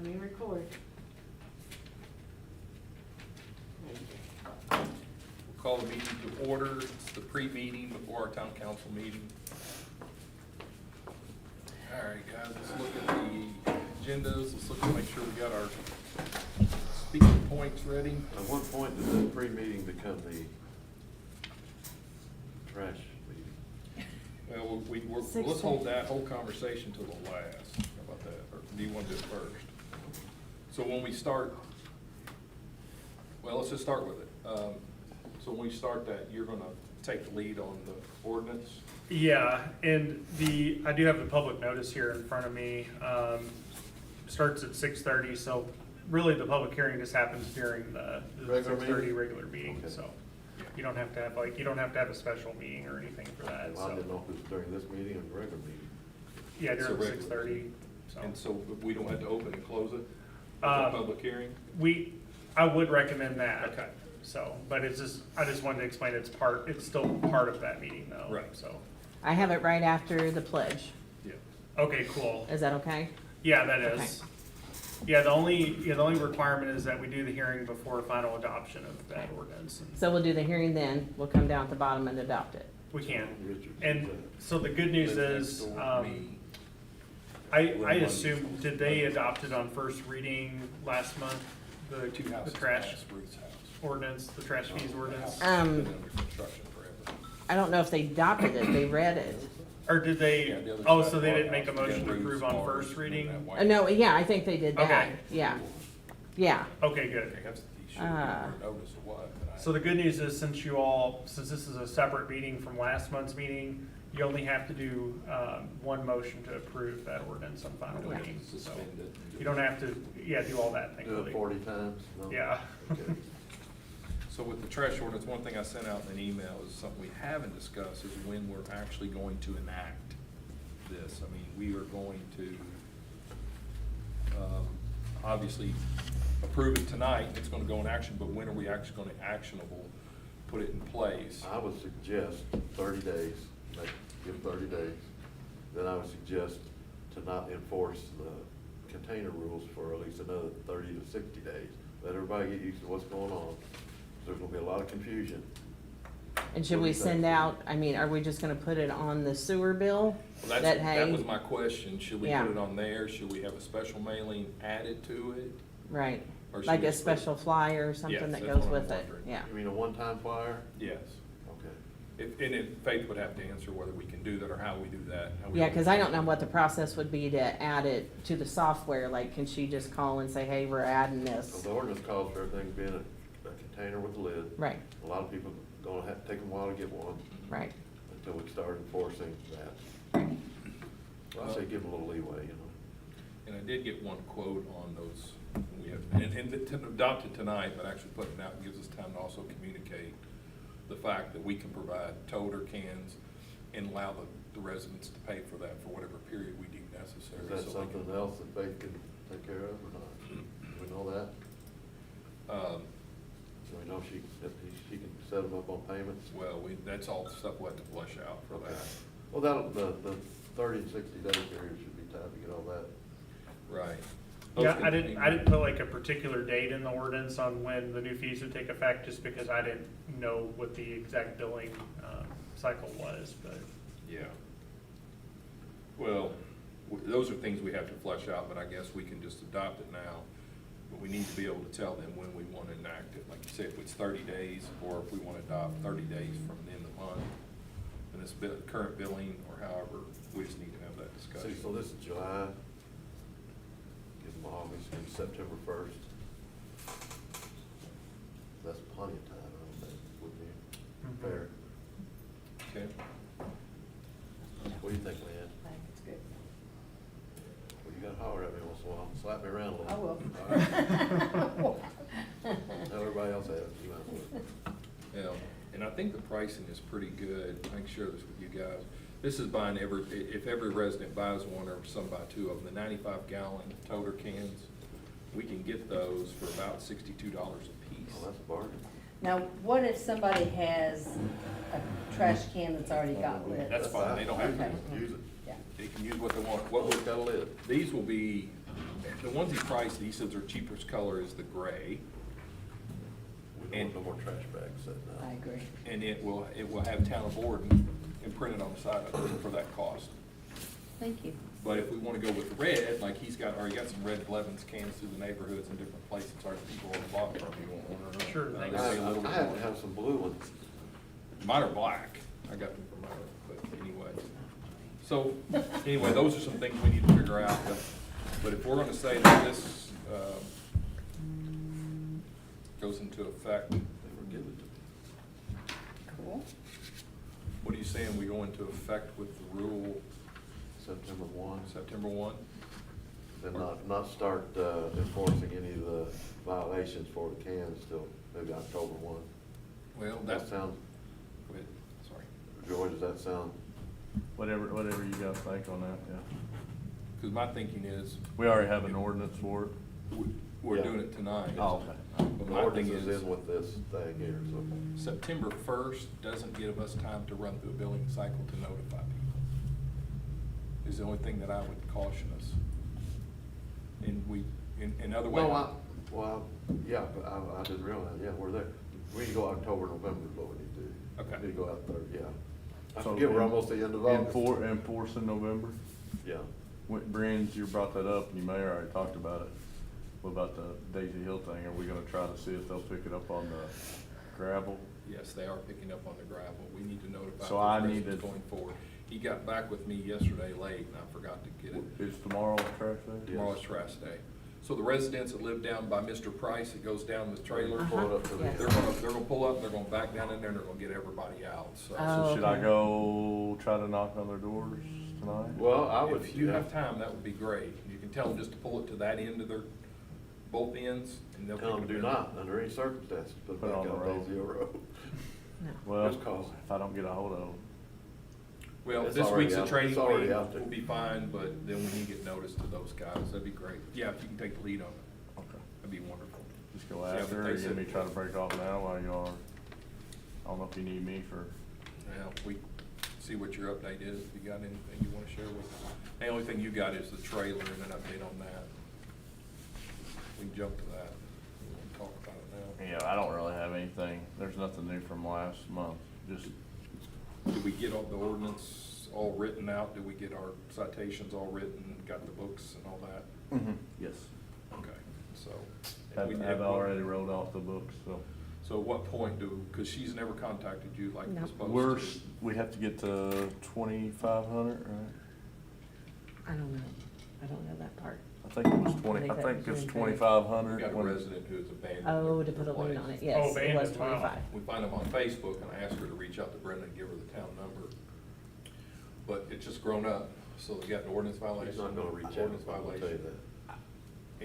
Let me record. We'll call the meeting to order. It's the pre-meeting before our town council meeting. All right, guys, let's look at the agendas. Let's look to make sure we got our speaking points ready. At what point does the pre-meeting become the trash meeting? Well, let's hold that whole conversation till the last. How about that? Or do you want to do it first? So when we start, well, let's just start with it. So when we start that, you're gonna take the lead on the ordinance? Yeah, and I do have the public notice here in front of me. Starts at 6:30, so really the public hearing just happens during the Regular 6:30 meeting? regular meeting, Okay. so. You don't have to have a special meeting or anything for that, Well, I didn't so. know if it was during this meeting or the regular meeting. Yeah, It's a during regular 6:30, so. And so we don't have to open and close it? It's a public hearing? I would recommend that. Okay. So, but it's just, I just wanted to explain it's still part of that meeting though. Right. So, I have it right after the pledge. Yeah. okay, cool. Is that okay? Yeah, that is. Yeah, the only requirement is that we do the hearing before final adoption of that ordinance. And So we'll do the hearing then, we'll come down at the bottom and adopt it. we can. Richard, And so the good news is, I assume, did they adopt it on first reading last month? The Two houses trash past Ruth's house. ordinance, the trash fees ordinance? The house has been under construction forever. I don't know if they adopted it, they read it. Or did they, Yeah, the other oh, side so of they our didn't make a house, we got motion to Ruth's approve on bars first and reading? that white- No, yeah, I think they did that, Okay. yeah, yeah. Okay, good. Okay, that's, you should have notice or what, but I. So the good news is, since this is a separate meeting from last month's meeting, you only have to do, one motion to approve that ordinance on final We don't reading. have to So suspend it. you don't have to, do all that, Do thankfully. it 40 times? No? Yeah. Okay. So with the trash ordinance, one thing I sent out in an email is something we haven't discussed is when we're actually going to enact this. I mean, we are going to, obviously approve it tonight, it's gonna go in action, but when are we actually gonna actionable, put it in place? I would suggest 30 days, give 30 days. Then I would suggest to not enforce the container rules for at least another 30 to 60 days. Let everybody get used to what's going on. There's gonna be a lot of confusion. And should What do we you think? send out, are we just gonna put it on the sewer bill? Well, That, that hey, was my question, should we Yeah. put it on there, should we have a special mailing added to it? right, Or should like we a just- special flyer or Yes, something that that's goes what I'm with it, wondering. yeah. You mean a one-time flyer? Yes. Okay. And if Faith would have to answer whether we can do that or how we do that. how we Yeah, do cause it. I don't know what the process would be to add it to the software, like, can she just call and say, hey, we're adding So this? the ordinance calls for everything being a container with a lid. Right, A lot of people gonna have to take them a while to get one right, until we start enforcing that. right. I say give them a little leeway, you know. And I did get one quote on those, we have, and to adopt it tonight, but actually putting it out gives us time to also communicate the fact that we can provide toter cans and allow the residents to pay for that for whatever period we deem necessary. Is that so they can- something else that Faith can take care of or not? Do we know that? Do we know if she can set them up on payments? Well, that's all the stuff we'll have to flush out for that. Well, the 30 and 60 day period should be time to get all that. Right. Yeah, Those I didn't contain- put like a particular date in the ordinance on when the new fees would take effect, just because I didn't know what the exact billing, cycle was, but. Yeah. Well, those are things we have to flush out, but I guess we can just adopt it now. But we need to be able to tell them when we want to enact it. Like you said, if it's 30 days, or if we want to adopt 30 days from the end of the month, and it's current billing, or however, we just need to have that See, discussion. so this is July. Give them August and September 1st. That's plenty of time, I don't think, would be fair. Okay. What do you think, Leanne? I think it's good. Well, you gotta holler at me once in a while, slap me around a little. I will. All right. Tell everybody else that, you might as well. Yeah, and I think the pricing is pretty good. I can share this with you guys. This is buying if every resident buys one, or some buy two of them, the 95-gallon toter cans, we can get those for about $62 a piece. Oh, that's a bargain. Now, what if somebody has a trash can that's already got lids? That's fine, they don't have to Okay. Use it. Yeah. They can use what they want. What Well, it's got a lid. these will be, the ones he priced, he says their cheapest color is the gray, We don't want no more trash bags sitting out. I agree. and it will have Town of Borden imprinted on the side of it for that cost. Thank you. But if we wanna go with the red, like he's already got some red Blevins cans through the neighborhoods in different places, our people on the block probably won't order them. Sure. They pay a little bit I happen more. to have some blue ones. Mine are black, I got them from mine, but anyway. So, anyway, those are some things we need to figure out, but if we're gonna say that this, goes into effect, They were given to me. Cool. what are you saying, we go into effect with the rule September 1. September 1? Then not start enforcing any of the violations for the cans till maybe October 1. Well, That that's, sound, go ahead, sorry, Joy, does that sound? Whatever you guys think on that, yeah. because my thinking is, We already have an ordinance for it. we're Yeah. doing it tonight. Oh, okay. But The my ordinance thing is is, in with this thing here, so. September 1st doesn't give us time to run through a billing cycle to notify people. Is the only thing that I would caution us. And in other ways. Well, yeah, but I didn't realize, yeah, we're there. We need to go October, November is what we need to do. Okay. We need to go out there, yeah. I So forget we're almost the end of August. Enforce in November. Yeah. Brian's, you brought that up, and you may have already talked about it. What about the Daisy Hill thing? Are we gonna try to see if they'll pick it up on the gravel? Yes, they are picking up on the gravel. We need to notify So those I need residents to- going forward. He got back with me yesterday late, and I forgot to get it. Is tomorrow trash day? Tomorrow's trash day. So the residents that live down by Mr. Price, it goes down the trailer, Pull it up to the. Yes. they're gonna pull up, and they're gonna back down in there, and they're gonna get everybody out, so. Oh. So should I okay. go try to knock on their doors tonight? Well, I would. If you have time, that would be great. You can tell them just to pull it to that end of their, both ends, and they'll. Tell them pick it do up. not, under any circumstances, put it Put it back on the on road. Daisy Hill Road. No. Well, Just cause. if I don't get a hold of them. Well, It's this already week's a out- training it's already week, out there. we'll be fine, but then we need to get notice to those guys, that'd be great. Yeah, if you can take the lead on it, Okay. that'd be wonderful. Just go Yeah, after but her, they or you said- me try to break off now while you are, I don't know if you need me for, Well, we see what your update is, if you got anything you wanna share with us. The only thing you got is the trailer and an update on that. We can jump to that, we won't talk about it now. yeah, I don't really have anything. There's nothing new from last month, just, Did we get all the ordinance all written out? Did we get our citations all written, got the books and all that? yes. Okay, so. I've already wrote off the books, so. So at what point because she's never contacted you like No. we're supposed to? We have to get to 2,500, right? I don't know. I don't know that part. I think it was 20, think I that think was it's really big. 2,500. We got a when- resident who is abandoned. Oh, their- to put a their lien on place. it, yes, it was abandoned, wow. 25. We find them on Facebook and I asked her to reach out to Brenda and give her the town number. But it's just grown up, so they got an ordinance violation. He's not gonna reach out, Ordinance I'll tell you violation. that.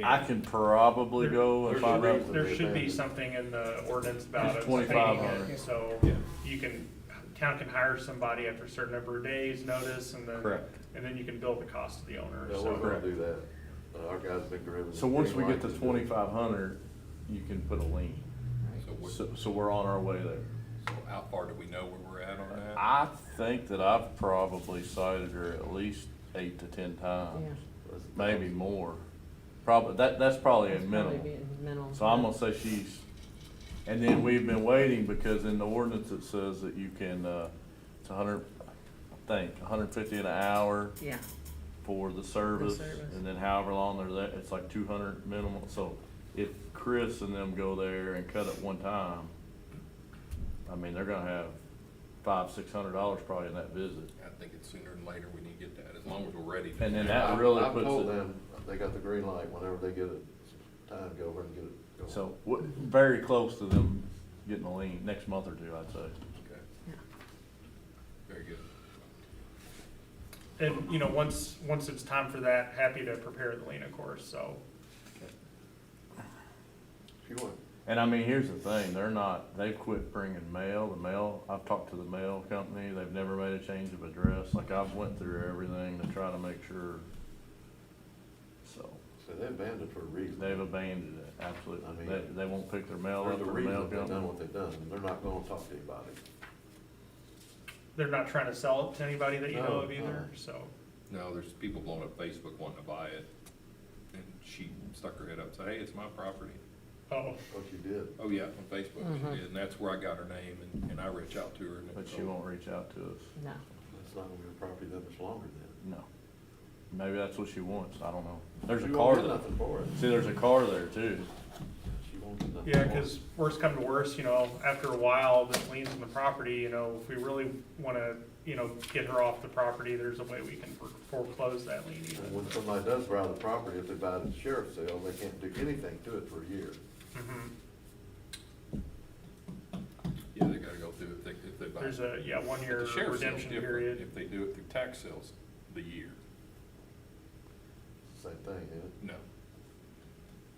I can probably There- go and there's find a out. reason. There they should be abandoned. something in the ordinance about It's it stating 2,500. it, so Yeah. you can, town can hire somebody after a certain number of days' notice, and then. Correct. And then you can bill the cost to the owner, Yeah, we're so. gonna Correct. do that. Our guys been driven. So once we get to green light 2,500, you can put a lien. So what- So we're on our way there. So how far do we know where we're at on that? I think that I've probably cited her at least 8 to 10 times, Yeah. That's- maybe more. Probably, that's probably a It's probably minimum. being minimal. So I'm gonna say she's, and then we've been waiting because in the ordinance it says that you can, it's 100, I think, 150 an hour Yeah, for the service. service. And then however long they're there, it's like 200 minimum. So if Chris and them go there and cut it one time, I mean, they're gonna have $500-600 probably in that visit. I think it's sooner than later we need to get that, as long as we're ready. And then I've- that really I've puts told it- them, they got the green light, whenever they get it, time, go over and get it going. So, very close to them getting a lien, next month or two, I'd say. Okay, yeah. very good. And, you know, once it's time for that, happy to prepare the lien, of course, so. If you want. And I mean, here's the thing, they've quit bringing mail, I've talked to the mail company, they've never made a change of address, like I've went through everything to try to make sure. So, So they abandoned for a reason. they've abandoned it, absolutely, I mean, they won't pick their mail There's up a for the reason mail they've done company. what they've done, and they're not gonna talk to anybody. They're not trying to sell it to anybody that you know No, of either, no. so. No, there's people blowing up Facebook wanting to buy it, and she stuck her head up and said, hey, it's my property. Oh, Oh, she did. Oh, yeah, on Facebook Mhm. she did, and that's where I got her name, and I reach out to her. and But so- she won't reach out to us, No. That's not gonna be a property that much longer then. no. Maybe that's what she wants, I don't know. There's a She car won't get there. nothing for it. See, there's a car there too. She won't get nothing yeah, for it. cause worst come to worst, you know, after a while, this liens on the property, you know, if we really wanna, you know, get her off the property, there's a way we can foreclose that lien And even. when somebody does buy the property, if they buy it at the sheriff's sale, they can't do anything to it for a year. Mhm. Yeah, they gotta go through it if they buy. There's a, yeah, But 1 year the sheriff's sale's redemption different. period. If they do it through tax sales, the year. Same thing, isn't it? No.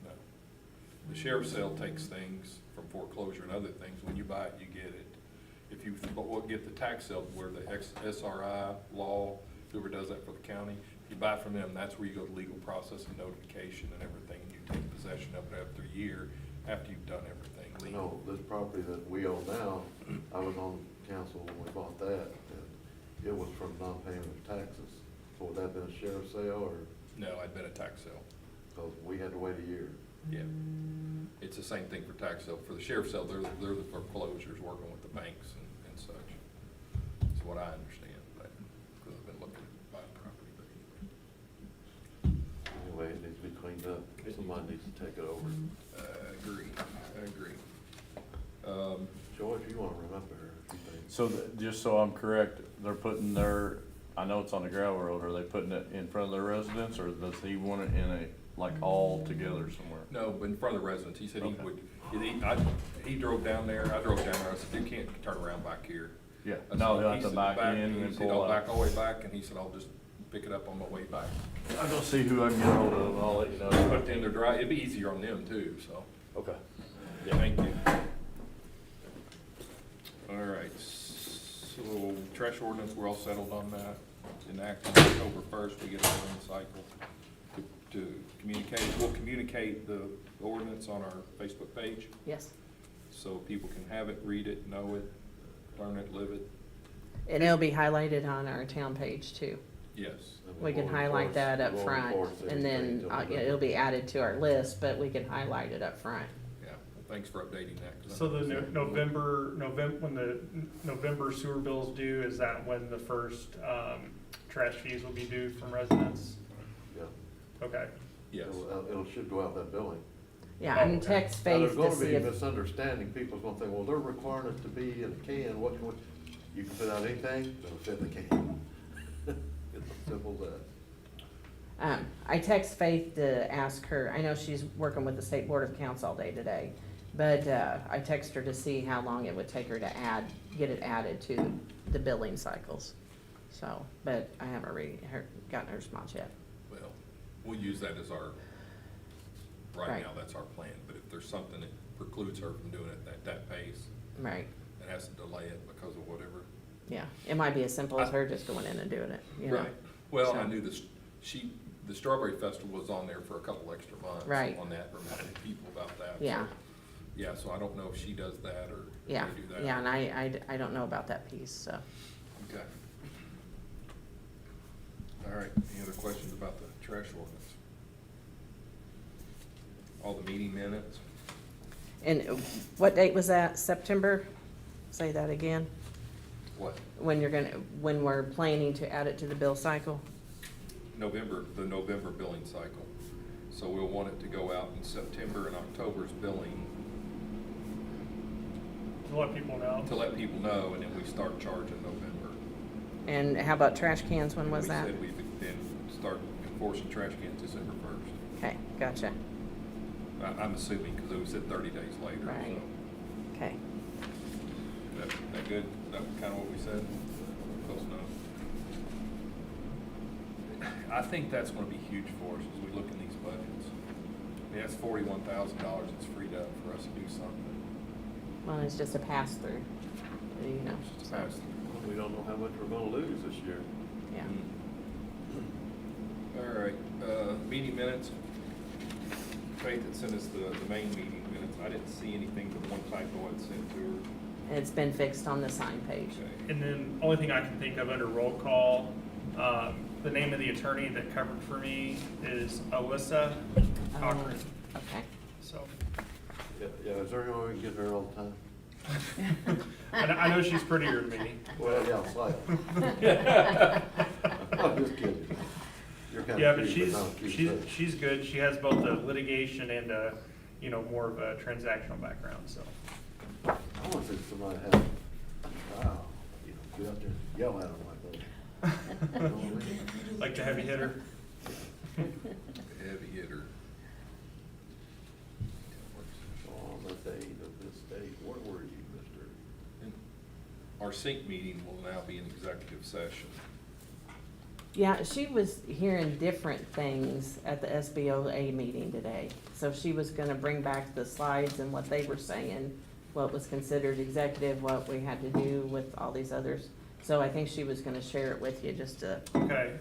No. The sheriff's sale takes things from foreclosure and other things. When you buy it, you get it. If you get the tax sale where the SRI law, whoever does that for the county, if you buy from them, that's where you go to legal process and notification and everything. And you take possession of it after a year, after you've done everything You legal. know, this property that we own now, I was on council when we bought that, and it was from non-payment of taxes. So would that have been a sheriff's sale, or, No, I'd been a tax sale. because we had to wait a year? Yeah. It's the same thing for tax sale. For the sheriff's sale, they're the foreclosures working with the banks and such. That's what I understand, but, because I've been looking at buying property, but anyway. Anyway, it needs to be cleaned up. Somebody needs to take it over. I agree. Joy, if you wanna run up there, if you think. So, just so I'm correct, they're putting their, I know it's on the gravel road, are they putting it in front of their residence, or does he want it in a, like, all together somewhere? No, but in front of the residents, he said he Okay. would, he drove down there, I drove down there, I said, you can't turn around back here. Yeah, I no, said- he'll he have to said back in and he then said, pull I'll back out. all the way back, and he said, I'll just pick it up on my way back. I'll go see who I can get hold of, and I'll let you know. But then they're dry, it'd be easier on them too, so. Okay. Yeah, thank you. All right, so trash ordinance, we're all settled on that. Enacted October 1st, we get a billing cycle to communicate. We'll communicate the ordinance on our Facebook page, Yes. so people can have it, read it, know it, learn it, live it. And it'll be highlighted on our town page too. Yes. And We can won't highlight enforce- that up we won't front, enforce and then anything till we it'll be added to our list, but we can highlight it up front. Yeah, well, thanks for updating that. 'cause I So know the it's- November, when the November sewer bills due, is that when the first, trash fees will be due from residents? Yeah. Okay. Yes. It'll should go out that billing. Yeah, I can Okay. text Now, Faith there's to gonna see be a if, misunderstanding, people's gonna think, well, they're requiring it to be in a can, what can we, you can put out anything, that'll fit in the can. It's as simple as that. I text Faith to ask her, I know she's working with the State Board of Accounts all day today, but, I text her to see how long it would take her to get it added to the billing cycles. So, but I haven't gotten a response yet. Well, we'll use that as our, right Right. now, that's our plan. But if there's something that precludes her from doing it at that pace, Right, and has to delay it because of whatever. yeah, it might be as simple as her just going in and doing it, you know? Right. Well, I So- knew this, the Strawberry Festival was on there for a couple extra months. Right. On that, reminding people about that. so- Yeah. Yeah, so I don't know if she does that or Yeah, they do that. yeah, and I don't know about that piece, so. Okay. All right, any other questions about the trash ordinance? All the meeting minutes? And what date was that? September? Say that again. What? When we're planning to add it to the bill cycle? November, the November billing cycle. So we'll want it to go out in September and October's billing To let people know. to let people know, and then we start charging November. And how about trash cans? When was that? We said we'd then start enforcing trash cans December 1st. Okay, gotcha. I'm assuming, because it was at 30 days later, Right. so. Okay. That good? That kind of what we said? Close enough. I think that's gonna be huge for us as we look in these budgets. I mean, that's $41,000 that's freed up for us to do something. Well, it's just a pass-through, you know, It's just so, fast. We don't know how much we're gonna lose this year. yeah. All right, meeting minutes. Faith had sent us the main meeting minutes. I didn't see anything but one typo I'd sent to her. It's been fixed on the sign page. Okay. And then, only thing I can think of under roll call, the name of the attorney that covered for me is Alyssa. Cochran, Okay. so. Yeah, is there any way we can get her all the time? I know she's prettier than me. Well, yeah, slightly. I'm just kidding. You're kinda Yeah, but cute, not cute, too. she's good. She has both a litigation and a, more of a transactional background, so. I want to see somebody have, wow, get out there and yell at them like that. You know what I mean? Like the heavy hitter. Heavy hitter. On the date of this date, where were you, Mr.? Our sync meeting will now be an executive session. Yeah, she was hearing different things at the SBOA meeting today. So she was gonna bring back the slides and what they were saying, what was considered executive, what we had to do with all these others. So I think she was gonna share it with you just to, Okay.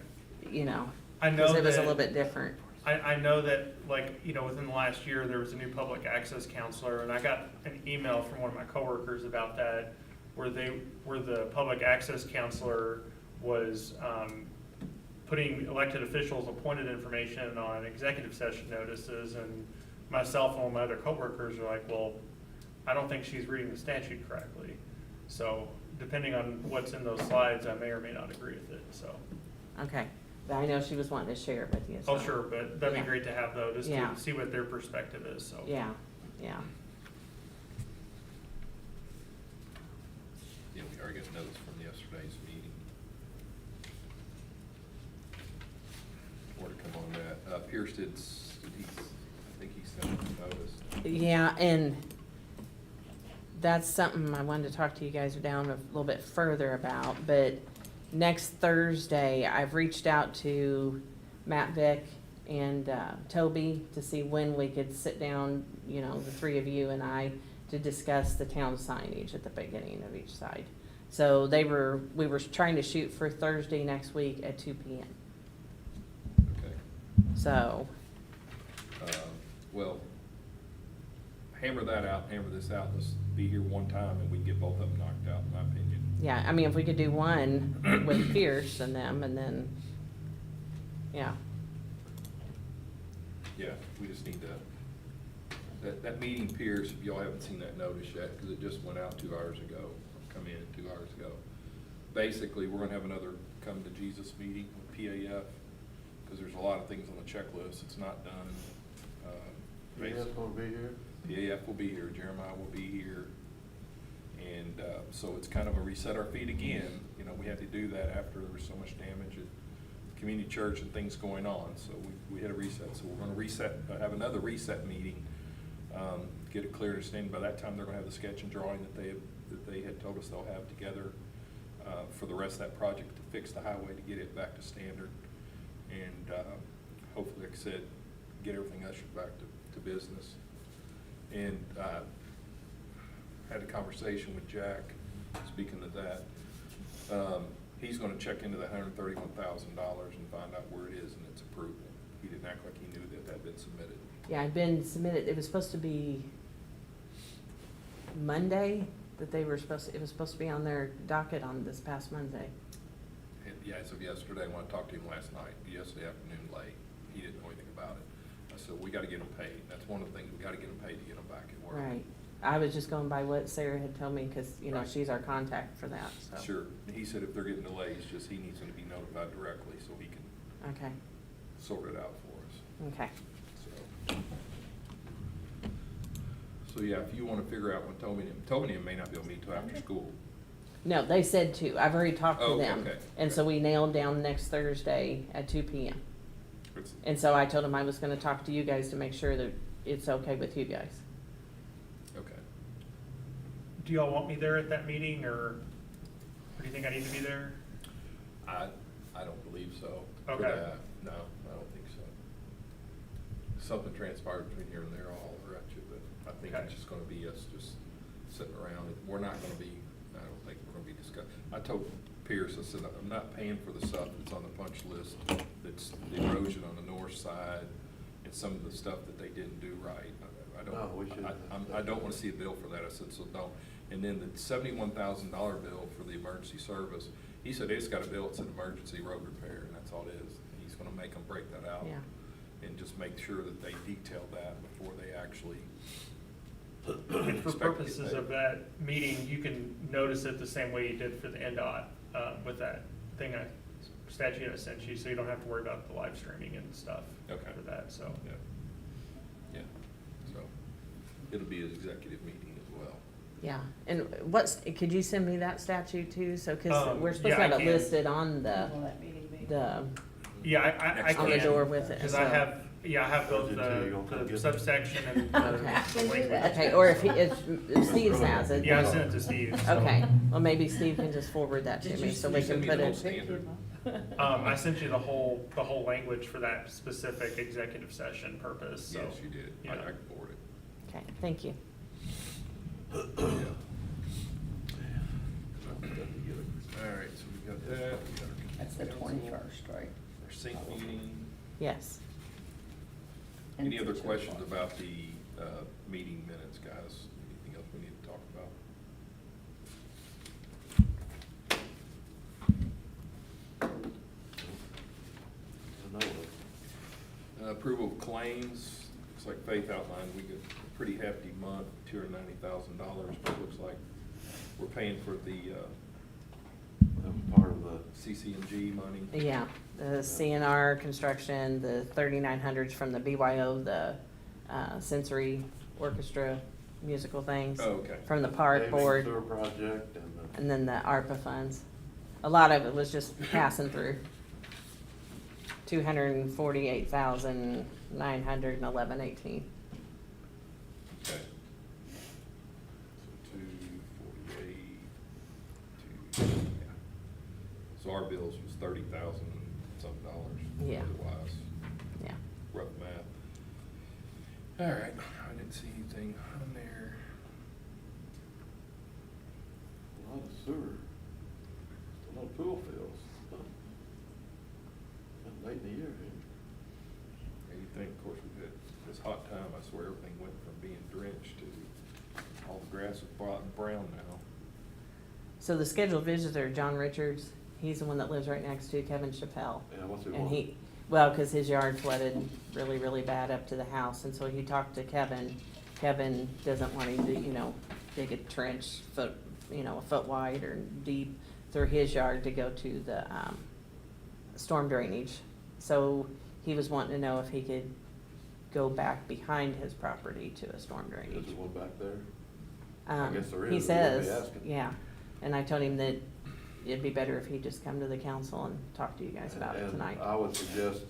I know cause it was a that- little bit different. I know that, within the last year, there was a new public access counselor, and I got an email from one of my coworkers about that, where the public access counselor was, putting elected officials' appointed information on executive session notices, and myself and all my other coworkers are like, well, I don't think she's reading the statute correctly. So, depending on what's in those slides, I may or may not agree with it, so. Okay, but I know she was wanting to share it with you. Oh, so- sure, but that'd be Yeah. great to have though, just Yeah. to see what their perspective is, so. Yeah, yeah. Yeah, we already got notice from yesterday's meeting. More to come on that. Pierce did I think he sent a notice. Yeah, and that's something I wanted to talk to you guys down a little bit further about, but next Thursday, I've reached out to Matt Vick and Toby to see when we could sit down, the three of you and I, to discuss the town signage at the beginning of each side. So we were trying to shoot for Thursday next week at 2 p.m. Okay. So, Well, hammer that out, hammer this out. Let's be here one time and we can get both of them knocked out, in my opinion. yeah, I mean, if we could do one with Pierce and them, and then, yeah. Yeah, we just need to, that meeting, Pierce, if y'all haven't seen that notice yet, because it just went out 2 hours ago, come in 2 hours ago. Basically, we're gonna have another Come to Jesus meeting with PAF, because there's a lot of things on the checklist that's not done. You guys gonna be here? PAF will be here, Jeremiah will be here. And so it's kind of a reset our feet again. We had to do that after there was so much damage at the community church and things going on. So we had a reset. So we're gonna reset, have another reset meeting, get a clear understanding. By that time, they're gonna have the sketch and drawing that they had told us they'll have together for the rest of that project to fix the highway, to get it back to standard. And hopefully, like I said, get everything ushered back to business. And had a conversation with Jack, speaking of that. He's gonna check into the $131,000 and find out where it is and its approval. He didn't act like he knew that had been submitted. Yeah, I'd been submitted, it was supposed to be Monday, that it was supposed to be on their docket on this past Monday. And yeah, as of yesterday, when I talked to him last night, yesterday afternoon late, he didn't know anything about it. I said, we gotta get them paid. That's one of the things, we gotta get them paid to get them back at work. Right. I was just going by what Sarah had told me, because, Right. she's our contact for that, so. Sure. He said if they're getting delays, just he needs them to be notified directly so he can Okay, sort it out for us. okay. So yeah, if you wanna figure out when Toby may not be able to meet till after school. No, they said 2. I've already talked to Oh, them. okay, And so okay. we nailed down next Thursday at 2 p.m. It's- And so I told him I was gonna talk to you guys to make sure that it's okay with you guys. Okay. Do y'all want me there at that meeting, or do you think I need to be there? I don't believe so. Okay. No, I don't think so. Something transpired between here and there, I'll alert you, but I think Okay. it's just gonna be us just sitting around. We're not gonna be, I don't think we're gonna be discussing. I told Pierce, I said, I'm not paying for the stuff that's on the punch list, that's the erosion on the north side, and some of the stuff that they didn't do right. No, we shouldn't. I don't wanna see a bill for that. I said, so don't. And then the $71,000 bill for the emergency service, he said, it's got a bill, it's an emergency road repair, and that's all it is. He's gonna make them break that out. Yeah. and just make sure that they detail that before they actually. And for expect to get purposes paid. of that meeting, you can notice it the same way you did for the NDOT, with that thing statute I sent you, so you don't have to worry about the live streaming and stuff Okay. for that, so. Yeah, yeah, so it'll be an executive meeting as well. Yeah, and could you send me that statute too? So, cause we're supposed yeah, to have I it can. listed on Will that meeting be? the, Yeah, I Next can. on the door with it. Because so- I have, yeah, I have both Is it too, you gonna come the get it? subsection and Okay. the language. Okay, or if Steve has it. Yeah, I then- sent it to Steve. so. Okay, well, maybe Steve can just forward that to Did me you- so you we send can me put the whole it. standard? I sent you the whole language for that specific executive session purpose, so. Yes, you did. I Yeah. can forward it. Okay, thank you. Yeah. All right, so we got that. We got our That's the council, 21st, right? Our sync meeting. Yes. Any other questions about the meeting minutes, guys? Anything else we need to talk about? I know it. Approval of claims, looks like Faith outlined, we got a pretty hefty month, $290,000, but it looks like we're paying for the That was part of the, CC&G money. Yeah, the CNR construction, the 3900s from the BYO, the sensory orchestra musical things. Oh, okay. From the park paving board, sewer project and the. and then the ARPA funds. A lot of it was just passing through. 248,911.18. Okay. So 248, yeah. So our bills was 30,000 some dollars. Yeah. Otherwise, Yeah. rough math. All right, I didn't see anything on there. A lot of sewer, a lot of pool fields. Huh. Been late in the year, ain't And you think, of course, we've had this hot time, I swear everything went from being drenched to all the grass is brown now. So the scheduled visitor, John Richards, he's the one that lives right next to Kevin Chappelle. Yeah, what's he And want? he, well, cause his yard flooded really, really bad up to the house, and so he talked to Kevin. Kevin doesn't want him to, dig a trench a foot wide or deep through his yard to go to the, storm drainage. So he was wanting to know if he could go back behind his property to a storm drainage. Is there one back there? I guess there He is, but we'll be says, asking. yeah, and I told him that it'd be better if he just come to the council and talk to you guys about it tonight. And I would suggest,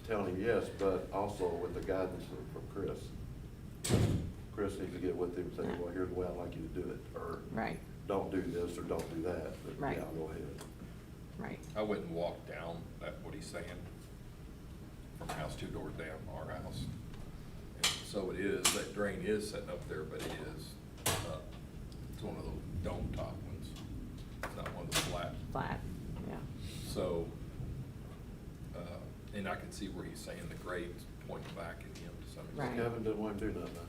telling him yes, but also with the guidance from Chris. Chris needs to get with him and say, Yeah. well, here's the way I'd like you to do it, or Right, don't do this, or don't do that, but Right. yeah, go ahead. right, I went and walked down what he's saying, from house 2 doors down from our house. And so it is, that drain is sitting up there, but it is up. It's one of those dome top ones. It's not one of the flat. flat, yeah, So, and I can see where he's saying the grade's pointing back at him to some Right. extent. Kevin didn't want to do nothing.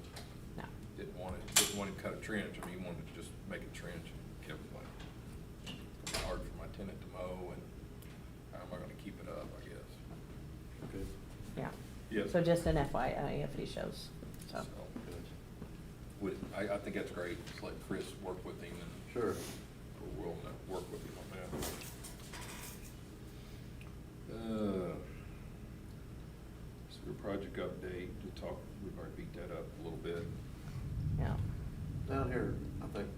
no, Didn't want to cut a trench. I mean, he wanted to just make a trench. And Kevin's like, it's hard for my tenant to mow, and how am I gonna keep it up, I guess. Okay. yeah. Yes. So just an FYI if he shows, so, So, I think that's great. Just let Chris work with him, and Sure. we're willing to work with him on that. Sewer project update, we've already beat that up a little bit. yeah, Down here, I think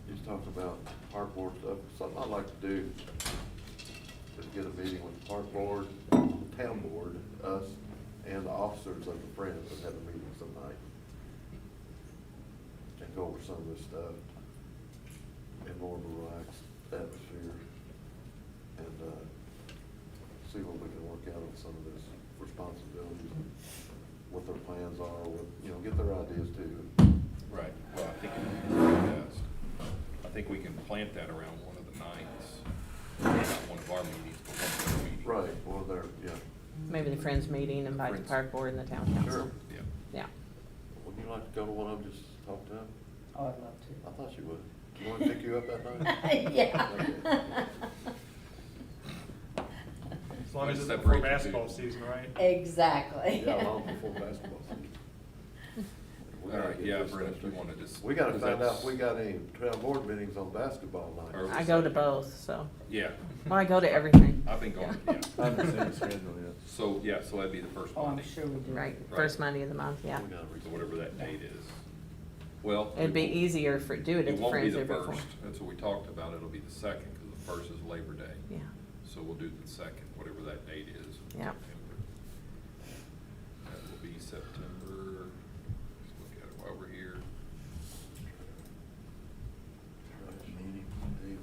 he's talking about park board stuff. Something I'd like to do is get a meeting with the park board, town board, us, and the officers of the Friends, and have a meeting some night. And go over some of this stuff in more of a relaxed atmosphere. And, see what we can work out on some of this responsibilities, and what their plans are, get their ideas too. Right, well, I think it would be best. I think we can plant that around one of the nights, not one of our meetings, but one of their meetings. Right, well, they're, yeah. maybe the Friends meeting, invite the Friends. park board and the town council. Sure. Yeah. Yeah, Would you like to go to one of them, just talk to them? Oh, I'd love I thought you would. You want to pick you up that night? to. Yeah. Okay. As long as it's Separate before the two. basketball season, right? Exactly. Yeah, long before basketball season. We All gotta right, get yeah, this Brent, stuff if you straight. wanna just. We gotta 'cause find out that's- if we got any town board meetings on basketball night. Or- I go to both, so, Yeah, well, I go to everything, I've been going, I yeah. haven't seen the schedule yet. So, yeah, so that'd be the first Oh, I'm Monday. sure we do. right, Right. first Monday of the month, yeah. We gotta So whatever that date is. Well. It'd be we won't- easier for, do it It at the won't be Friends the River Forum. first, that's what we talked about, it'll be the second, because the first is Labor Day. Yeah, So we'll do the second, whatever that date is. in Yeah. September. That will be September, let's look at it while we're here. Meeting, maybe.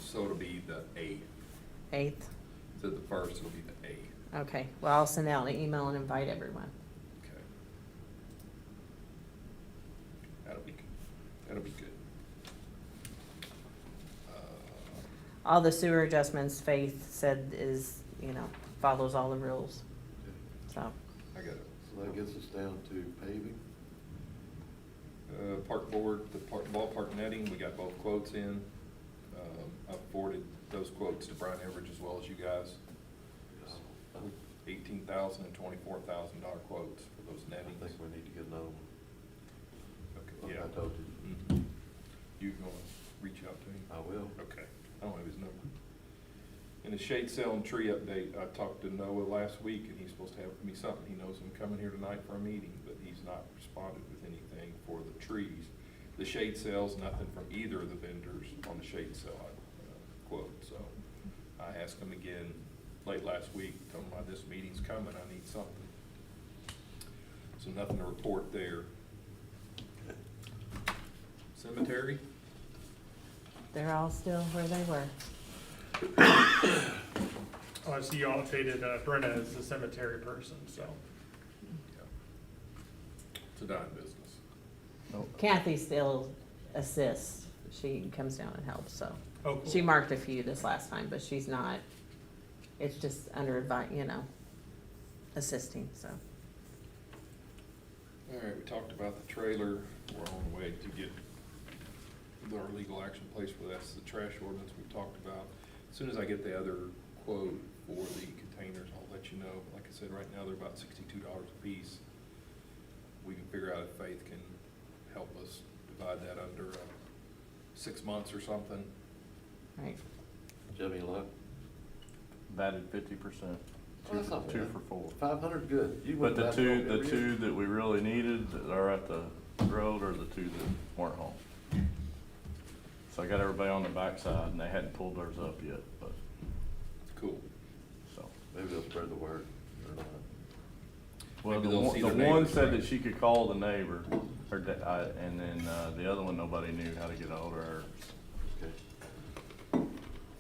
So it'll be the eighth, 8th, so the first, it'll be the eighth, okay, well, I'll send out an email and invite everyone. okay. That'll be good. All the sewer adjustments, Faith said is, follows all the rules, so. I got it. So that gets us down to paving. Park board, the ballpark netting, we got both quotes in. I've forwarded those quotes to Brian Everidge as well as you guys. $18,000 and $24,000 quotes for those I nettings. think we need to get another one. Okay, Like yeah. I told you. Mhm. You gonna reach out to him? I will. Okay, I don't have his number. In the shade sail and tree update, I talked to Noah last week, and he's supposed to have me something. He knows I'm coming here tonight for a meeting, but he's not responded with anything for the trees. The shade sails, nothing from either of the vendors on the shade sail quote, so I asked him again late last week, told him this meeting's coming, I need something. So nothing to report there. Cemetery? They're all still where they were. Oh, I see you all updated Brenna as the cemetery person, so. Yeah. It's a dime business. Nope. Kathy still assists, she comes down and helps, so. Oh, cool. She marked a few this last time, but she's not, it's just under assisting, so. All right, we talked about the trailer, we're on the way to get our legal action place for that's the trash ordinance we talked about. As soon as I get the other quote for the containers, I'll let you know. Like I said, right now, they're about $62 a piece. We can figure out if Faith can help us divide that under 6 months or something. Right, Jimmy luck? Batted 50%. Oh, that's not Two bad. for 4. 500, good. You But went the back two, home the every year? two that we really needed that are at the road are the two that weren't home. So I got everybody on the backside and they hadn't pulled theirs up yet, but, Cool. so. Maybe they'll spread the word or not. Well, Maybe the they'll one, see the their one neighbors, said right? that she could call the neighbor, and then, the other one, nobody knew how to get ahold of her. Okay.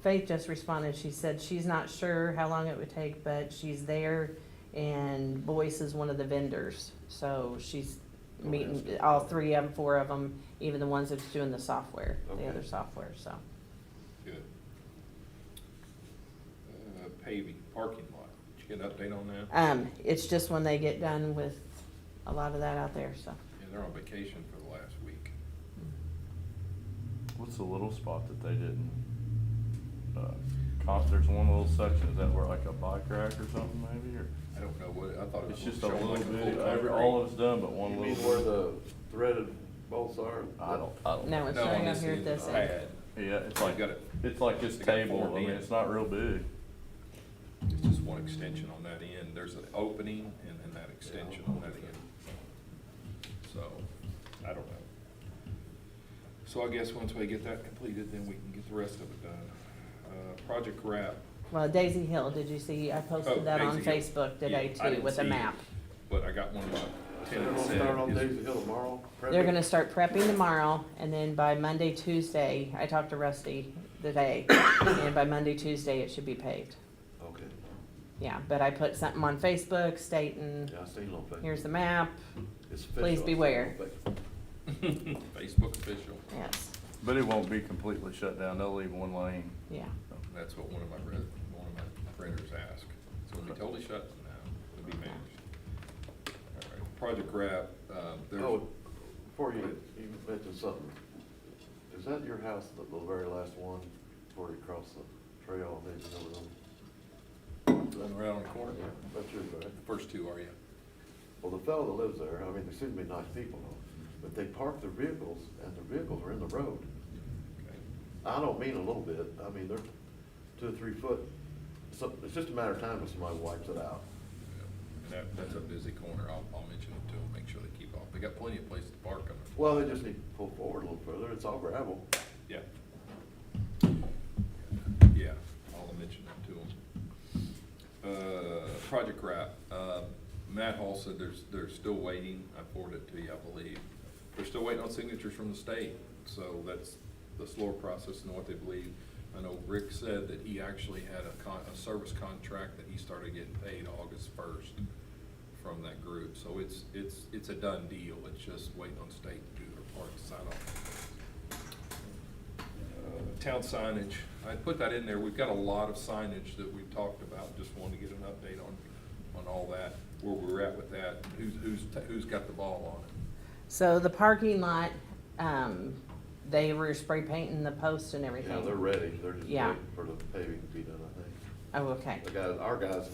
Faith just responded, she said she's not sure how long it would take, but she's there, and Boyce is one of the vendors, so she's Oh, meeting yes. all 3 of them, 4 of them, even the ones that's doing the software, the Okay. other software, so. Good. Paving, parking lot. Did you get an update on that? It's just when they get done with a lot of that out there, so. Yeah, they're on vacation for the last week. What's the little spot that they didn't, there's one little section, is that where like a bike rack or something maybe, or? I don't know what, I thought it was. It's just a showing little like bit, full concrete. all of it's done but one You little. mean where the threaded bolts are? I don't No, it's No, showing on up this here at end, this I end. had. Yeah, it's I've like, got it. it's like this They got table, formed I mean, in. it's not real big. It's just one extension on that end. There's an opening and then that extension on that end. So, I don't know. So I guess once we get that completed, then we can get the rest of it done. Project wrap, Well, Daisy Hill, did you see, I Oh, posted that on Daisy Hill. Facebook today Yeah, I too, didn't with a see it. map. but I got one of my They're tenants gonna said. start on is- Daisy Hill tomorrow? They're prepping? gonna start prepping tomorrow, and then by Monday, Tuesday, I talked to Rusty today, and by Monday, Tuesday, it should be paved. Okay. Yeah, but I put something on Facebook stating, Yeah, I seen it on Facebook. here's the map, It's please official. beware. Facebook official. yes, But it won't be completely shut down, they'll leave one lane. yeah. That's what one of my renters asked. So it'll be totally shut now. It'll be managed. All right, Project wrap, there's. Oh, before you mention something, is that your house, the very last one, before you cross the trail on Daisy Hill Road? Running around on the corner? Yeah, that's yours, right? The first two are, yeah. Well, the fellow that lives there, I mean, they seem to be nice people, but they park their vehicles, and their vehicles are in the road. Okay. I don't mean a little bit, I mean, they're 2 or 3 foot, so it's just a matter of time if somebody wipes it out. Yeah. And that's a busy corner. I'll mention it to them, make sure they keep off. They got plenty of places to park on it. Well, they just need to pull forward a little further, it's all gravel. Yeah. Yeah, I'll mention that to them. Project wrap, Matt Hall said they're still waiting, I forwarded it to you, I believe. They're still waiting on signatures from the state, so that's the slower process than what they believe. I know Rick said that he actually had a service contract that he started getting paid August 1st from that group, so it's a done deal, it's just waiting on state to do their part to sign off. Town signage, I put that in there, we've got a lot of signage that we've talked about, just wanted to get an update on all that, where we're at with that, who's got the ball on it. So the parking lot, they were spray painting the posts and Yeah, everything. they're ready, they're just Yeah. waiting for the paving to be done, I think. Oh, okay, The guys, our guys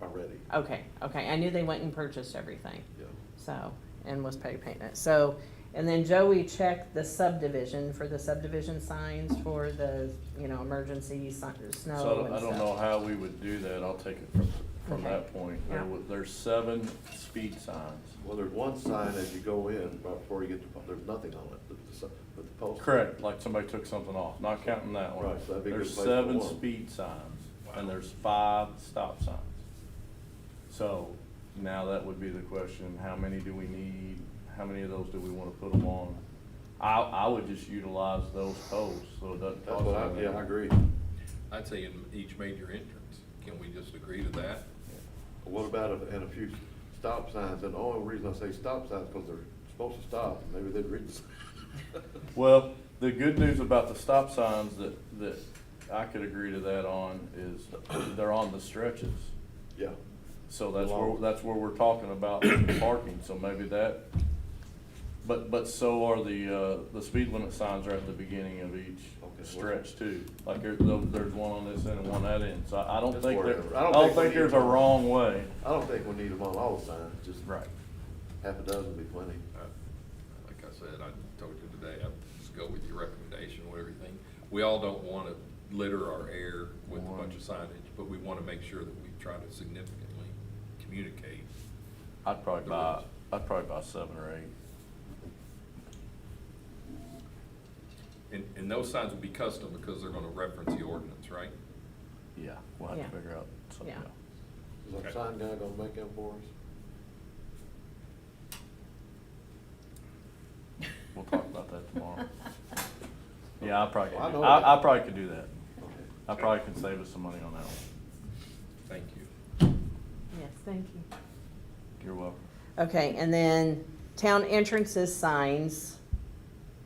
are ready, okay, I knew they went and purchased everything, yeah. so, and was painting it, so, and then Joey checked the subdivision for the subdivision signs for the, emergency snow and stuff. So I don't know how we would do that, I'll take it from Okay. that point. Yeah. There's 7 speed signs. Well, there's one sign as you go in, right before you get to, there's nothing on it, but the post. Correct, like somebody took something off, not counting that one. Right, so that'd be a good There's place for 7 one. speed signs, and Wow. there's 5 stop signs. So now that would be the question, how many do we need? How many of those do we wanna put them on? I would just utilize those posts, so it doesn't That's cost what anything. I agree. I'd say in each major entrance, can we just agree to that? What about and a few stop signs, and the only reason I say stop signs, because they're supposed to stop, maybe they'd read the sign. Well, the good news about the stop signs that I could agree to that on is they're on the stretches. Yeah, So Long. that's where we're talking about parking, so maybe that, but so are the speed limit signs are at the beginning of each Okay. stretch too. Like there's one on this end and one that end, so I don't Just think wherever. I don't think there's a wrong way. I don't think we need them on all the signs, just Right. half a dozen would be plenty. Like I said, I told you today, I'd just go with your recommendation with everything. We all don't wanna litter our air with a bunch of signage, but we wanna make sure that we try to significantly communicate. I'd probably buy 7 or 8. And those signs will be custom because they're gonna reference the ordinance, right? Yeah, we'll have Yeah. to figure out something Yeah. else. Is that Okay. sign guy gonna make them for us? We'll talk about that tomorrow. Yeah, I probably Well, I could, know I that. probably could do that. Okay. I probably could save us some money on that one. Thank you. Yes, thank you. You're welcome. Okay, and then town entrances signs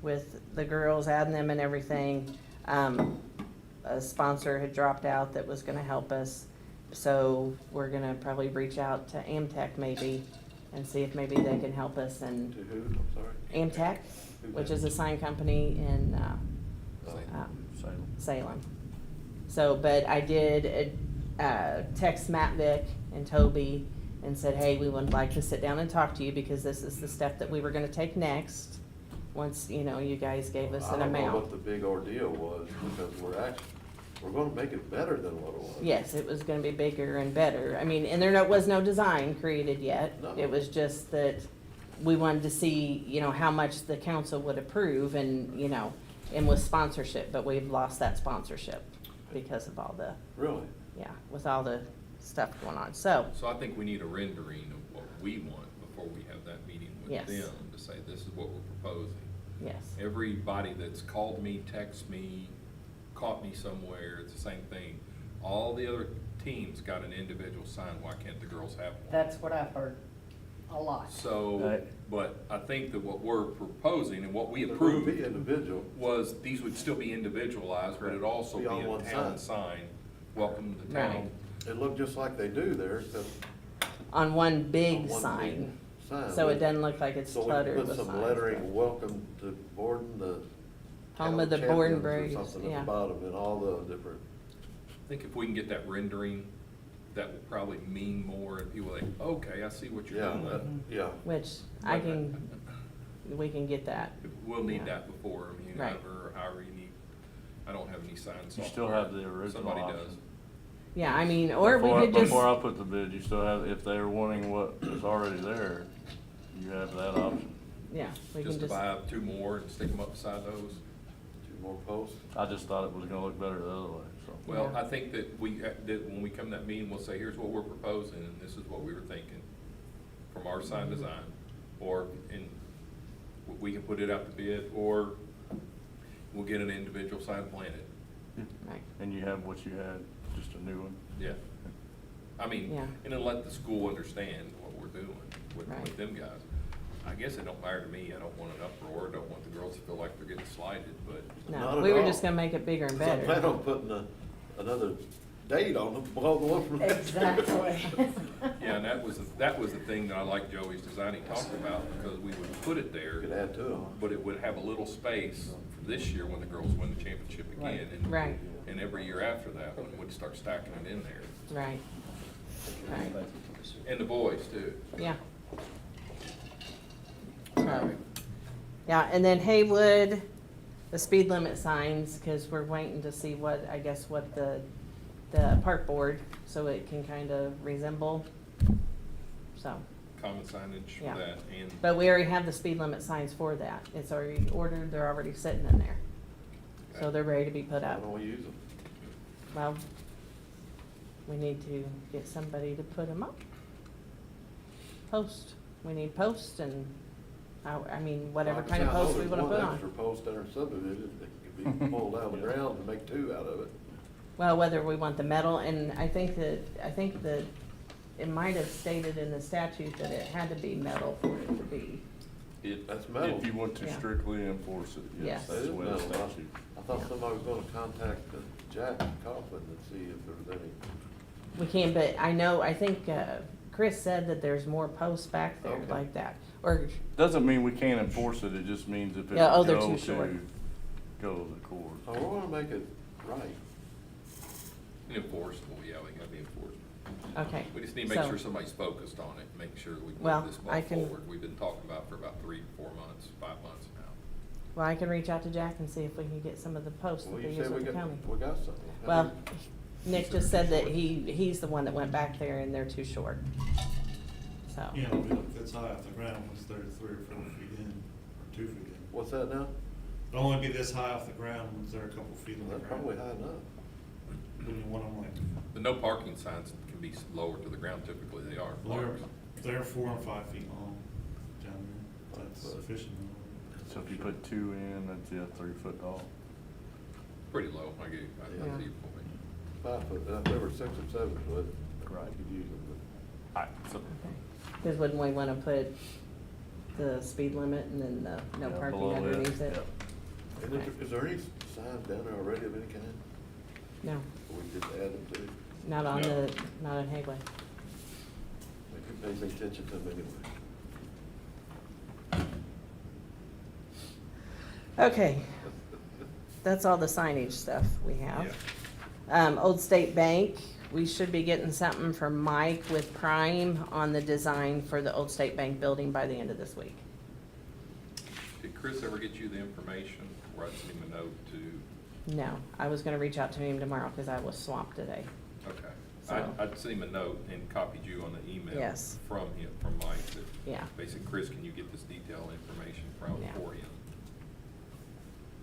with the girls adding them and everything. A sponsor had dropped out that was gonna help us, so we're gonna probably reach out to Amtech maybe and see if maybe they can help us, and To who, I'm sorry? Amtech, which is a sign company in, Salem. Salem. So, but I did, text Matt Vick and Toby and said, hey, we would like to sit down and talk to you because this is the step that we were gonna take next, once, you guys gave us an I don't know what amount. the big ordeal was, because we're gonna make it better than what it was. Yes, it was gonna be bigger and better. I mean, and there was no design created yet. No. It was just that we wanted to see, how much the council would approve and, and with sponsorship, but we've lost that sponsorship because of all the, Really? with all the stuff going on, so. So I think we need a rendering of what we want before we have that meeting with Yes. them to say, this is what we're proposing. Yes, Everybody that's called me, texted me, caught me somewhere, it's the same thing. All the other teams got an individual sign, why can't the girls have one? That's what I've heard a lot. So, Right. but I think that what we're proposing and what we They're gonna be approved individual. was, these would still be individualized, but it'd also Be be on a one town sign. sign, welcome to the Right. town. It looked just like they do there, except on one on big one sign, big sign. so it doesn't look like it's So we cluttered put with signs. some lettering, welcome to Borden, the. Home town of the Borden champions or Braves, something yeah. at the bottom, and all the different, I think if we can get that rendering that will probably mean more, and people are like, okay, I see what you're Yeah, doing. yeah. which we can get that. We'll need Yeah. that before, I mean, Right. however you need, I don't have any sign software. You still have the original Somebody option. does. Yeah, I mean, or we Before- could just, Before I put the bid, you still have, if they're wanting what is already there, you have that option. yeah, we can Just to just, buy 2 more and stick them up beside those. 2 more posts. I just thought it was gonna look better the other way, so. Well, Yeah. I think that that when we come to that meeting, we'll say, here's what we're proposing, and this is what we were thinking from our sign design. Or, we can put it out to bid, or we'll get an individual sign planted. right, And you have what you had, just a new one. Yeah. I mean, Yeah. and then let the school understand what we're doing with Right. them guys. I guess it don't matter to me, I don't want an uproar, don't want the girls to feel like they're getting slighted, but. Not no, at we were all. just gonna make it bigger and So I plan better. on putting another date on the, well, the one from last year. Exactly. Yeah, and that was the thing that I liked Joey's design he talked about, because we would put it there. Could add to it. But it would have a little space for this year when the girls win the championship again. and- Right. And every year after that, when we'd start stacking it in there. Right, right, And the boys too. yeah. So, yeah, and then Haywood, the speed limit signs, cause we're waiting to see what, I guess, what the park board, so it can kind of resemble, so. Common signage Yeah. for that, and But we already have the speed limit signs for that. It's already ordered, they're already sitting in there. So Okay. they're ready to be put Why up. don't we use them? Well, we need to get somebody to put them up. Post. We need posts and, I mean, whatever kind of post we wanna put There's one on. extra post in our subdivision that could be pulled out of the ground and make 2 out of it. Well, whether we want the metal, and I think that it might have stated in the statute that it had to be metal for it to be. That's metal. If you want to Yeah. strictly enforce it, Yes. yes, That that's is the way the metal. statute. I thought Yeah. somebody was gonna contact Jack Kaufman and see if there was any. We can, but I think Chris said that there's more posts back there Okay. like that. Or, Doesn't mean we can't enforce it, it just means if it Yeah, oh, they're go too short. go to the court. So we're gonna make it right. enforceable, yeah, we gotta be enforceable. okay. We just need to make So- sure somebody's focused on it, make sure we Well, move this I ball can- forward. We've been talking about it for about 3, 4 months, 5 months now. Well, I can reach out to Jack and see if we can get some of the posts that Well, they you use said with the county. we got something. Well, Nick just said that he's the one that went back there and they're too short. So, You know, if it's high off the ground, once they're 3 or 4 feet in, or 2 feet in. What's that now? It'll only be this high off the ground once they're a couple feet in the That's ground. probably high enough. When you want them like, The no parking signs can be lower to the ground, typically they are. they're 4 and 5 feet long down there. That's But- sufficient. So if you put 2 in, that's, 3 foot tall. Pretty low, I see Yeah. your point. 5 foot, if they were 6 or 7 foot, Right. I could use them, Alright, so, because wouldn't we wanna put the speed limit and then the no yeah, parking below underneath it? yep. but. And is there any signs down there already of any kind? No, Or we just add them to? not on No. not on Hayway. They could pay attention to them anyway. Okay, that's all the signage stuff we have. Yeah. Old State Bank, we should be getting something from Mike with Prime on the design for the Old State Bank building by the end of this week. Did Chris ever get you the information, or I sent him a note to, No, I was gonna reach out to him tomorrow because I was swamped today. okay. So- I'd sent him a note and copied you on the email. Yes. From him, from Mike, that Yeah. basically, Chris, can you get this detailed information Yeah. for him?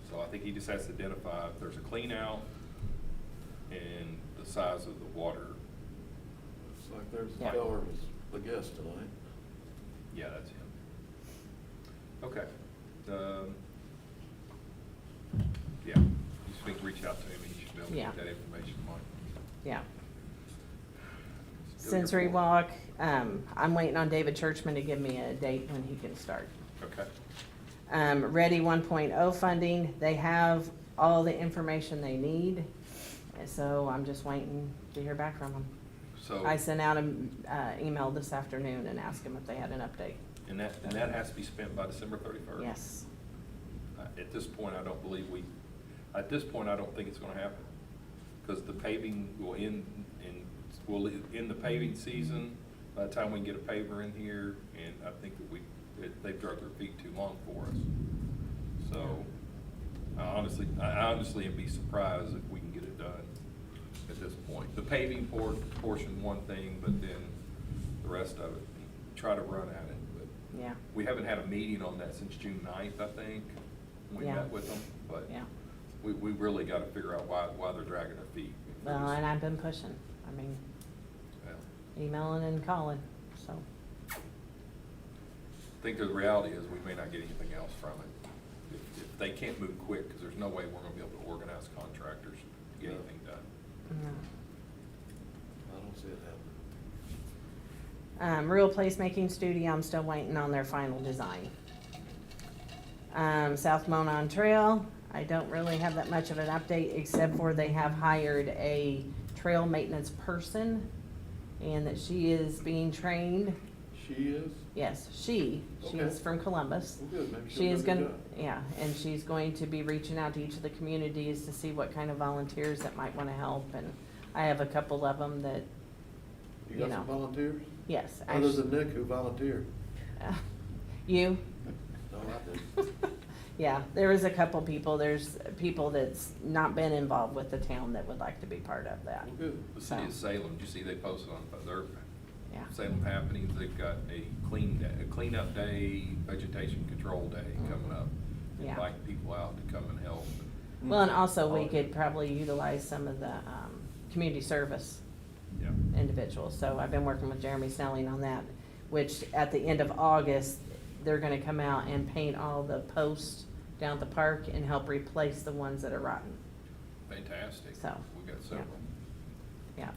So I think he just has to identify if there's a clean out and the size of the water. Looks like there's a Yeah. feller was the guest tonight. Yeah, that's him. Okay. Yeah, you just need to reach out to him, and he should be able to Yeah. get that information, Mike. Yeah. Still your Sensory point. Walk, I'm waiting on David Churchman to give me a date when he can start. Okay. Ready 1.0 funding, they have all the information they need, and so I'm just waiting to hear back from them. So, I sent out an email this afternoon and asked them if they had an update. and that has to be spent by December 31st? Yes, At this point, I don't believe at this point, I don't think it's gonna happen. Because the paving will end in Well, in the paving season, by the time we can get a paver in here, and I think that they've dragged their feet too long for us. So, I honestly would be surprised if we can get it done at this point. The paving portion, one thing, but then the rest of it, try to run at it. But Yeah, we haven't had a meeting on that since June 9th, I think. We Yeah. met with them, but yeah. we really gotta figure out why they're dragging their feet. Well, and I've been pushing, I mean, Yeah. emailing and calling, so, I think the reality is we may not get anything else from it. If they can't move quick, because there's no way we're gonna be able to organize contractors to get anything done. no. I don't see it happening. Real Placemaking Studio, I'm still waiting on their final design. South Monon Trail, I don't really have that much of an update, except for they have hired a trail maintenance person, and that she is being trained. She is? Yes, she Okay. is from Columbus. Well, good, maybe she'll She is do a good gonna, job. yeah, and she's going to be reaching out to each of the communities to see what kind of volunteers that might wanna help, and I have a couple of them that, You got you some know. volunteers? yes. Other than Nick, who volunteered? You? No, I didn't. Yeah, there is a couple people, there's people that's not been involved with the town that would like to be part of that. Well, good. The city of So- Salem, did you see they posted on their Yeah, Salem Happenings, they've got a cleanup day, vegetation control day coming up. Yeah. Invite people out to come and help. well, and also we could probably utilize some of the, community service Yeah. individuals, so I've been working with Jeremy Snelling on that, which at the end of August, they're gonna come out and paint all the posts down at the park and help replace the ones that are rotten, Fantastic. So, We've got several. yeah.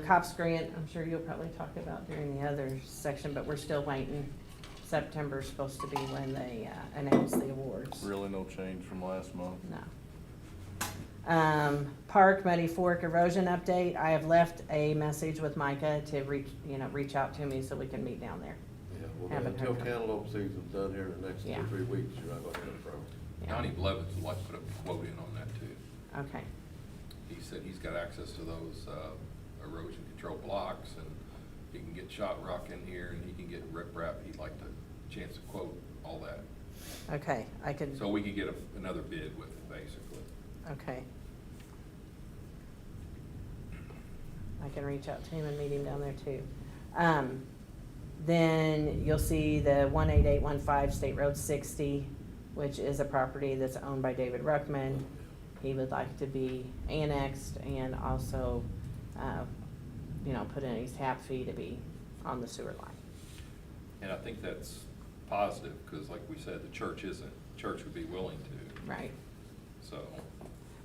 Cops grant, I'm sure you'll probably talk about during the other section, but we're still waiting. September's supposed to be when they, announce the awards. Really no change from last month. No. Park Muddy Fork erosion update, I have left a message with Micah to reach out to me so we can meet down there. Yeah, well, Haven't until heard from- cantaloupe season's done here in the next 2 Yeah. or 3 weeks, you're not gonna hear from him. Yeah. Donnie Blevins would like to put a quote in on that too. Okay, He said he's got access to those erosion control blocks, and he can get shot rock in here, and he can get riprap. He'd like to chance to quote all that. okay, I could, So we could get another bid with it, basically. okay. I can reach out to him and meet him down there too. Then you'll see the 18815 State Road 60, which is a property that's owned by David Ruckman. He would like to be annexed and also, put in his tap fee to be on the sewer line. And I think that's positive, because like we said, the church would be willing to, Right. so.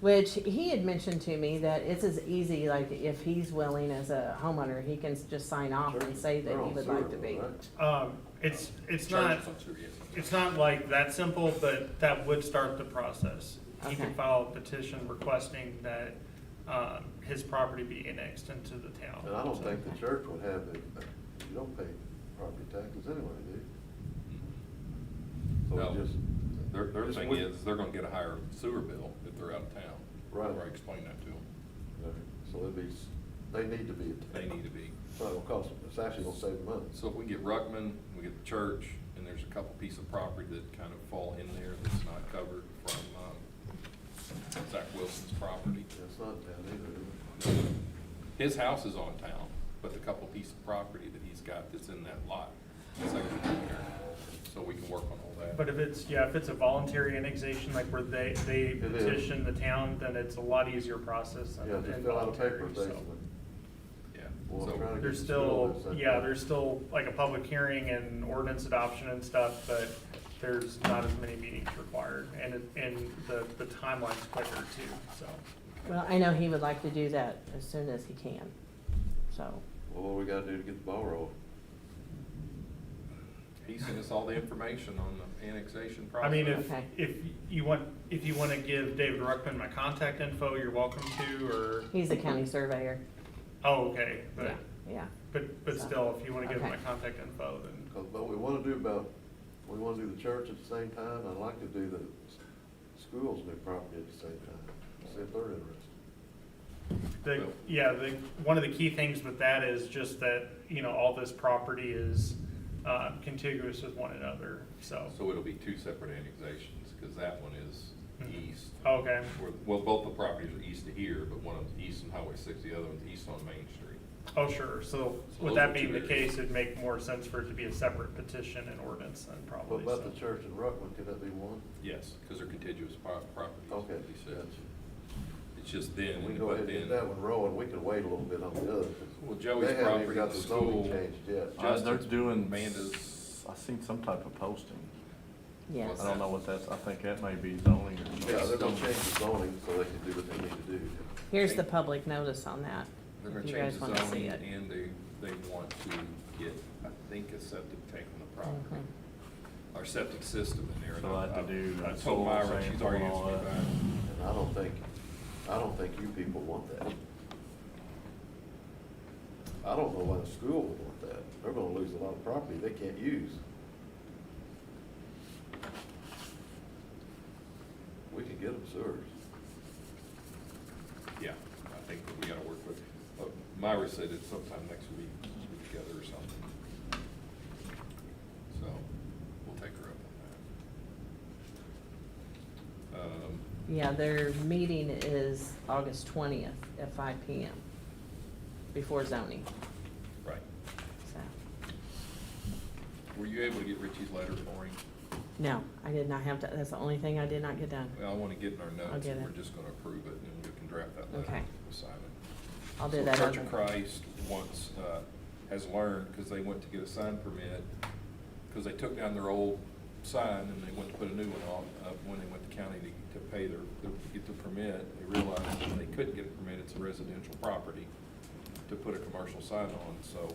Which he had mentioned to me that it's as easy, like if he's willing as a homeowner, he can just sign off and say that They're he on would sewer, like to be. right? It's Church not, is on sewer, yes. it's not like that simple, but that would start the process. He Okay. can file a petition requesting that, his property be annexed into the town. And I don't So- think the church would have you don't pay property taxes anyway, do you? So No. it just, Their Just thing would- is, they're gonna get a higher sewer bill if they're out of town. Right. Or I explained that to them. so it'd be, they need to be. They need to be. It's not gonna cost them, it's actually gonna save them money. So if we get Ruckman, we get the church, and there's a couple pieces of property that kind of fall in there that's not covered from, Zach Wilson's property. It's not bad either, is it? His house is on town, but the couple pieces of property that he's got that's in that lot, section there, so we can work on all that. But if it's a voluntary annexation, like where they is. petition the town, then it's a lot easier process than Yeah, just than fill out a paper, voluntary, so. basically. Yeah, Well, I'm so, trying to There's get still, the school that's- there's still like a public hearing and ordinance adoption and stuff, but there's not as many meetings required, and the timeline's quicker too, so. Well, I know he would like to do that as soon as he can, so. Well, what we gotta do to get the ball rolling? he sent us all the information on the annexation I process. mean, Okay. if you wanna give David Ruckman my contact info, you're welcome to, or, He's a county surveyor, oh, okay, yeah, yeah. but So, still, if you wanna give him my okay. contact info, then. But we wanna do we wanna do the church at the same time, I'd like to do the school's new property at the same time, see if they're interested. One of the key things with that is just that, all this property is contiguous with one another, so. So it'll be two separate annexations, because that one is east. Okay, Well, both the properties are east of here, but one of them's east on Highway 6, the other one's east on Main Street. oh, sure, so So with those that are being two the areas. case, it'd make more sense for it to be a separate petition and ordinance then What probably, about so. the church in Ruckman, could that be one? Yes, because they're contiguous properties. Okay, like you said. gotcha. It's just then, We can go ahead and get that one rolling, we can wait a little bit on the other. 'cause Well, Joey's they haven't even property, got the the zoning school, changed yet. They're Justin's, doing, Amanda's. I seen some type of posting. Yes. I don't know what that's, I think that may be zoning or something. Yeah, they're gonna change the zoning so they can do what they need to do. Here's the public notice on that, They're if gonna you change guys the wanna see zoning, it. and they want to get, I think, a septic tank on the property. Mhm. Our septic system in there. and So I have to do I soil told Myra, she's sample already and all answered me that. back. And I don't think you people want that. I don't know why the school would want that. They're gonna lose a lot of property they can't use. We can get them sewers. Yeah, I think that we gotta work with, Myra said it's sometime next week, we'll be together or something. So, we'll take her up on that. Yeah, their meeting is August 20th at 5 PM, before zoning, Right. so. Were you able to get Richie's letter for him? No, I did not have to, that's the only thing I did not get done. Well, I wanna get in our I'll notes, get and it. we're just gonna approve it, and we can draft that letter. Okay. We'll sign it. I'll do So that. Church other- of Christ wants, has learned, because they went to get a sign permit, because they took down their old sign and they went to put a new one on, when they went to county to pay to get the permit, they realized that they couldn't get a permit, it's a residential property, to put a commercial sign on, so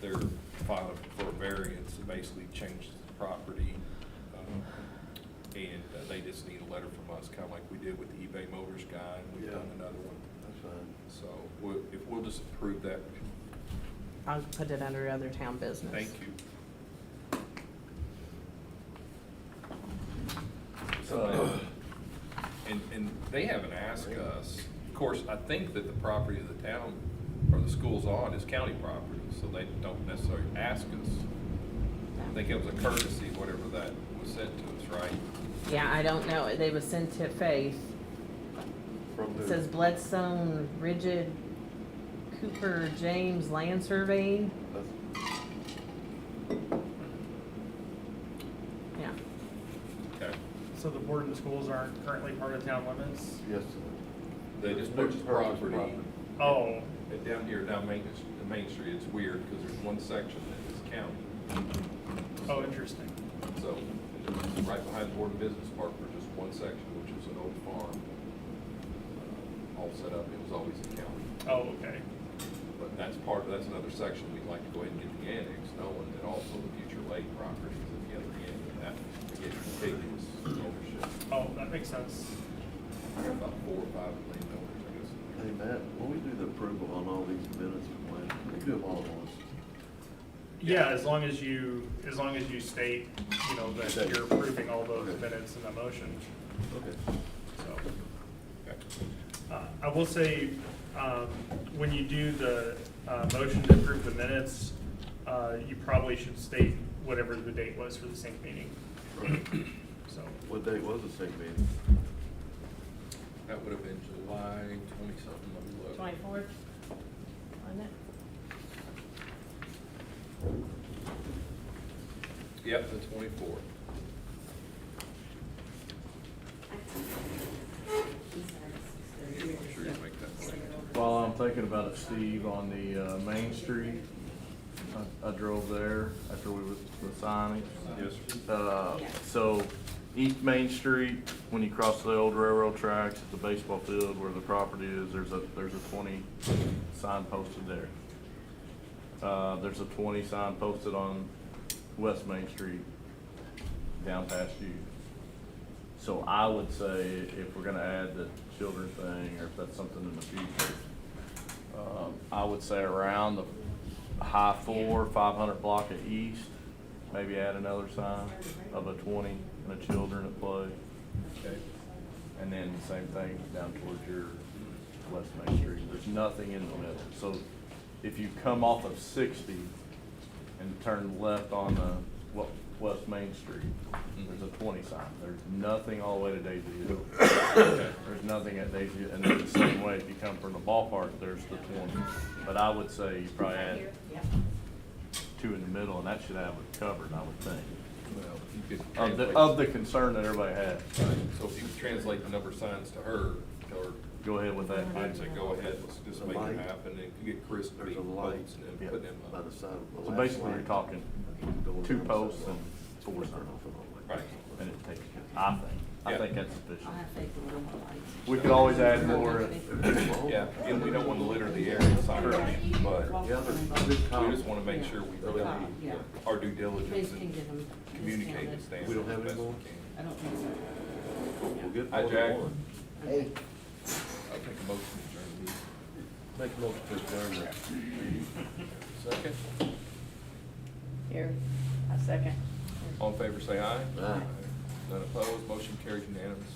they're filing for a variance to basically change the property. And they just need a letter from us, kind of like we did with the eBay Motors guy, and we've Yeah. done another one. That's fine. So, if we'll just approve that, I'll put it under other town business. thank you. And they haven't asked us, of course, I think that the property of the town, or the school's on, is county property, so they don't necessarily ask us. I think it was a courtesy, whatever that was sent to us, right? Yeah, I don't know, they was sent to Faith. From It who? says Bloodstone, Rigid, Cooper, James Land Surveying. That's- Yeah, Okay. So the Borden schools aren't currently part of town limits? Yes. They just They purchased purchased property. Oh, And down here, down Main Street, it's weird, because there's one section that is county. oh, interesting. So, right behind Borden Business Park, there's just one section, which is an old farm, all set up, it was always in county. Oh, okay. But that's another section we'd like to go ahead and get the annex, knowing that also the future lake properties at the other end, and that, again, contiguous ownership. Oh, that makes sense. About 4 or 5 million owners, I guess. Hey, Matt, when we do the approval on all these minutes from when, we do them all at once. Yeah, as long as you state, that you're approving all those Okay. minutes in the motion, Okay. so. Okay. I will say, when you do the, motion to approve the minutes, you probably should state whatever the date was for the same meeting, Right. so. What date was the state meeting? That would have been July 20-something, let me look. 24th, wasn't it? Yep, the 24th. I'm sure you make that motion. While I'm thinking about it, Steve, on the, Main Street, I drove there after we was the signage. Yes, sir. So East Main Street, when you cross the old railroad tracks at the baseball field where the property is, there's a 20 sign posted there. There's a 20 sign posted on West Main Street, down past you. So I would say if we're gonna add the children thing, or if that's something in the future, I would say around the high 500 block at East, maybe add another sign of a 20 and a children at play. Okay. And then the same thing down towards your West Main Street. There's nothing in the middle. So if you come off of 60 and turn left on West Main Street, there's a 20 sign. There's nothing all the way to Daisy Hill. There's nothing at Daisy, and then the same way, if you come from the ballpark, there's the 20. But I would say you probably add two in the middle, and that should have it covered, I would think. Well, you could Of translate. the concern that everybody has. Right, so if you could translate the number of signs to her, tell her, Go ahead with that. I'd say, go ahead, let's just make it happen, and you get Chris to be There's a light posts and Yeah. then put them by up. the side of the So last basically, you're line. talking two posts and four signs. Right. And it takes, I Yeah. think that's sufficient. I have faith in little more lights. We could always add more. Yeah, and we don't want to litter the area signage, but Yeah, there's good we comments. just want to make sure we do Yeah. our due diligence Please can and give them communicate the discounted. standards. We don't have as any best we more? can. I don't think so. We'll get Hi, more Jack. than one. Hey, I'll take a motion to adjourn the meeting. Make a motion to adjourn that. Second, Here, a second. all in favor say aye. Aye. None opposed, motion carries unanimous.